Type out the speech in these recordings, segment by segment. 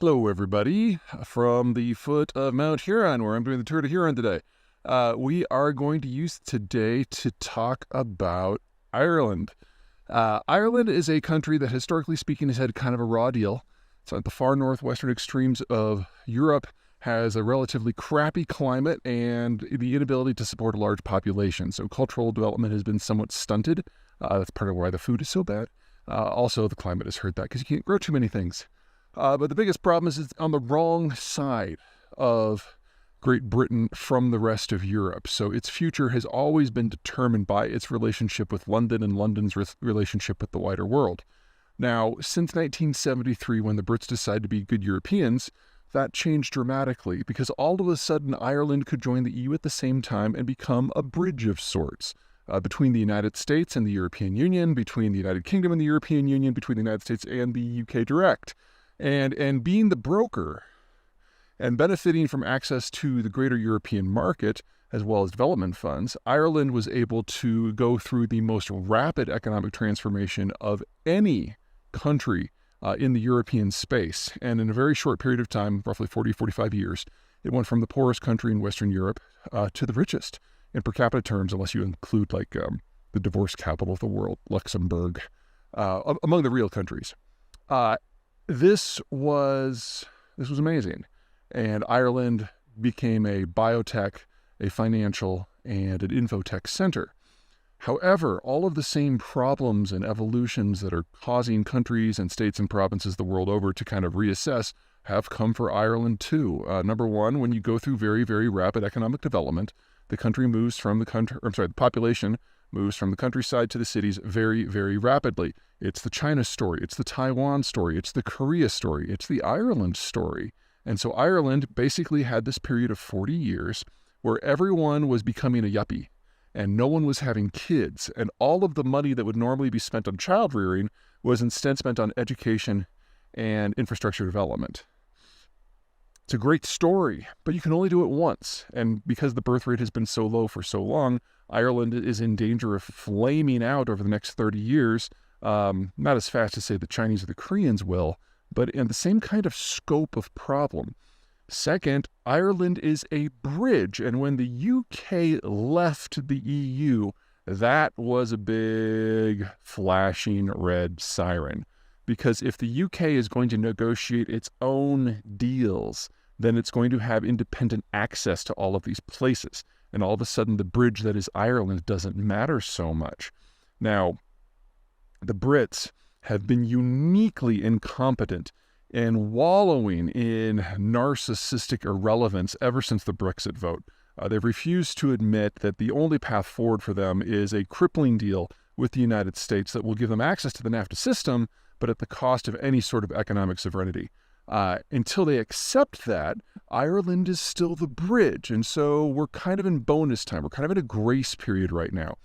Hello, everybody, from the foot of Mount Huron, where I'm doing the Tour de Huron today. We are going to use today to talk about Ireland. Ireland is a country that, historically speaking, has had kind of a raw deal. It's at the far northwestern extremes of Europe, has a relatively crappy climate, and the inability to support a large population. So cultural development has been somewhat stunted. That's part of why the food is so bad. Also, the climate has hurt that because you can't grow too many things. But the biggest problem is it's on the wrong side of Great Britain from the rest of Europe. So its future has always been determined by its relationship with London and London's relationship with the wider world. Now, since 1973, when the Brits decided to be good Europeans, that changed dramatically because all of a sudden Ireland could join the EU at the same time and become a bridge of sorts between the United States and the European Union, between the United Kingdom and the European Union, between the United States and the UK direct. And being the broker and benefiting from access to the greater European market, as well as development funds, Ireland was able to go through the most rapid economic transformation of any country in the European space. And in a very short period of time, roughly 40, 45 years, it went from the poorest country in Western Europe to the richest in per capita terms, unless you include like the divorce capital of the world, Luxembourg, among the real countries. This was amazing. And Ireland became a biotech, a financial, and an infotech center. However, all of the same problems and evolutions that are causing countries and states and provinces the world over to kind of reassess have come for Ireland too. Number one, when you go through very, very rapid economic development, the population moves from the countryside to the cities very, very rapidly. It's the China story, it's the Taiwan story, it's the Korea story, it's the Ireland story. And so Ireland basically had this period of 40 years where everyone was becoming a yuppie and no one was having kids. And all of the money that would normally be spent on child rearing was instead spent on education and infrastructure development. It's a great story, but you can only do it once. And because the birth rate has been so low for so long, Ireland is in danger of flaming out over the next 30 years. Not as fast as, say, the Chinese or the Koreans will, but in the same kind of scope of problem. Second, Ireland is a bridge, and when the UK left the EU, that was a big flashing red siren. Because if the UK is going to negotiate its own deals, then it's going to have independent access to all of these places. And all of a sudden, the bridge that is Ireland doesn't matter so much. Now, the Brits have been uniquely incompetent and wallowing in narcissistic irrelevance ever since the Brexit vote. They've refused to admit that the only path forward for them is a crippling deal with the United States that will give them access to the NAFTA system, but at the cost of any sort of economic sovereignty. Until they accept that, Ireland is still the bridge. And so we're kind of in bonus time. We're kind of in a grace period right now.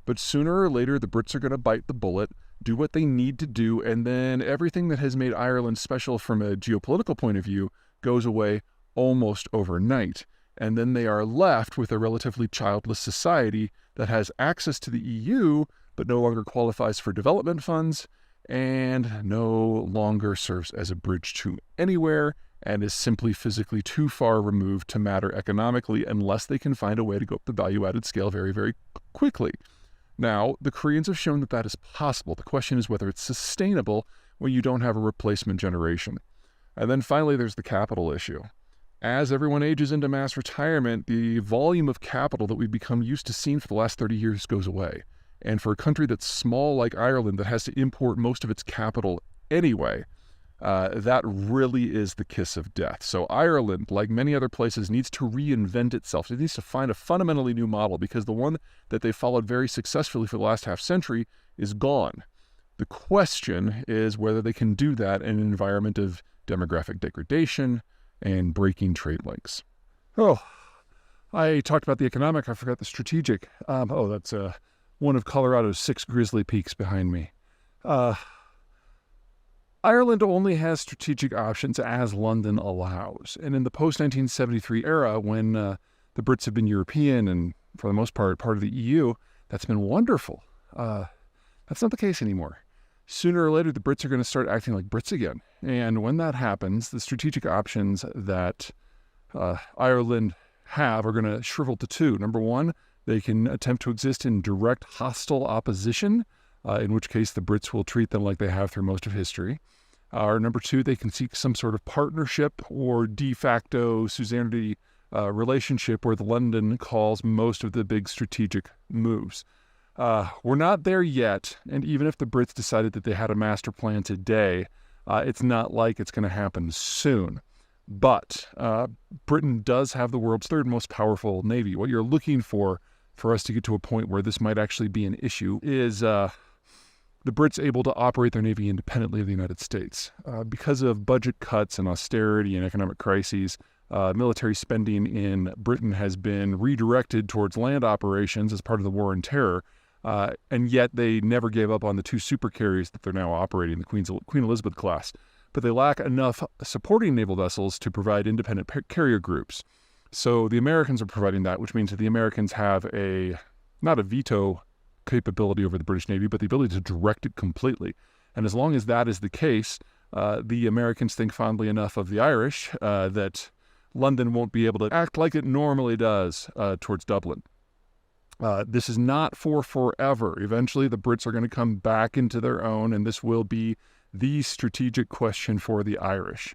But sooner or later, the Brits are going to bite the bullet, do what they need to do, and then everything that has made Ireland special from a geopolitical point of view goes away almost overnight. And then they are left with a relatively childless society that has access to the EU, but no longer qualifies for development funds, and no longer serves as a bridge to anywhere, and is simply physically too far removed to matter economically unless they can find a way to go up the value-added scale very, very quickly. Now, the Koreans have shown that that is possible. The question is whether it's sustainable when you don't have a replacement generation. And then finally, there's the capital issue. As everyone ages into mass retirement, the volume of capital that we've become used to seeing for the last 30 years goes away. And for a country that's small like Ireland that has to import most of its capital anyway, that really is the kiss of death. So Ireland, like many other places, needs to reinvent itself. It needs to find a fundamentally new model because the one that they followed very successfully for the last half century is gone. The question is whether they can do that in an environment of demographic degradation and breaking trade links. Oh, I talked about the economic. I forgot the strategic. That's one of Colorado's 6 grizzly peaks behind me. Ireland only has strategic options as London allows. And in the post-1973 era, when the Brits have been European and, for the most part of the EU, that's been wonderful. That's not the case anymore. sooner or later, the Brits are going to start acting like Brits again. And when that happens, the strategic options that Ireland have are going to shrivel to two. Number one, they can attempt to exist in direct hostile opposition, in which case the Brits will treat them like they have through most of history. Or number two, they can seek some sort of partnership or de facto suzerainty relationship where London calls most of the big strategic moves. We're not there yet, and even if the Brits decided that they had a master plan today, it's not like it's going to happen soon. But Britain does have the world's third most powerful navy. What you're looking for us to get to a point where this might actually be an issue is the Brits able to operate their navy independently of the United States. Because of budget cuts and austerity and economic crises, military spending in Britain has been redirected towards land operations as part of the War on Terror, and yet they never gave up on the two supercarriers that they're now operating, the Queen Elizabeth class. But they lack enough supporting naval vessels to provide independent carrier groups. So the Americans are providing that, which means that the Americans have not a veto capability over the British Navy, but the ability to direct it completely. And as long as that is the case, the Americans think fondly enough of the Irish that London won't be able to act like it normally does towards Dublin. This is not for forever. Eventually, the Brits are going to come back into their own, and this will be the strategic question for the Irish.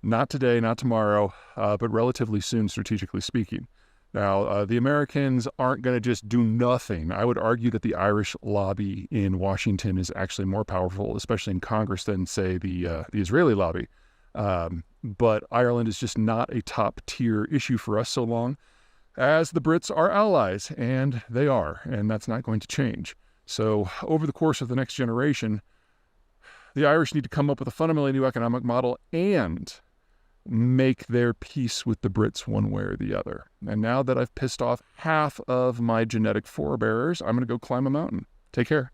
Not today, not tomorrow, but relatively soon, strategically speaking. Now, the Americans aren't going to just do nothing. I would argue that the Irish lobby in Washington is actually more powerful, especially in Congress, than, say, the Israeli lobby. But Ireland is just not a top-tier issue for us so long as the Brits are allies, and they are, and that's not going to change. So over the course of the next generation, the Irish need to come up with a fundamentally new economic model and make their peace with the Brits one way or the other. And now that I've pissed off half of my genetic forebearers, I'm going to go climb a mountain. Take care.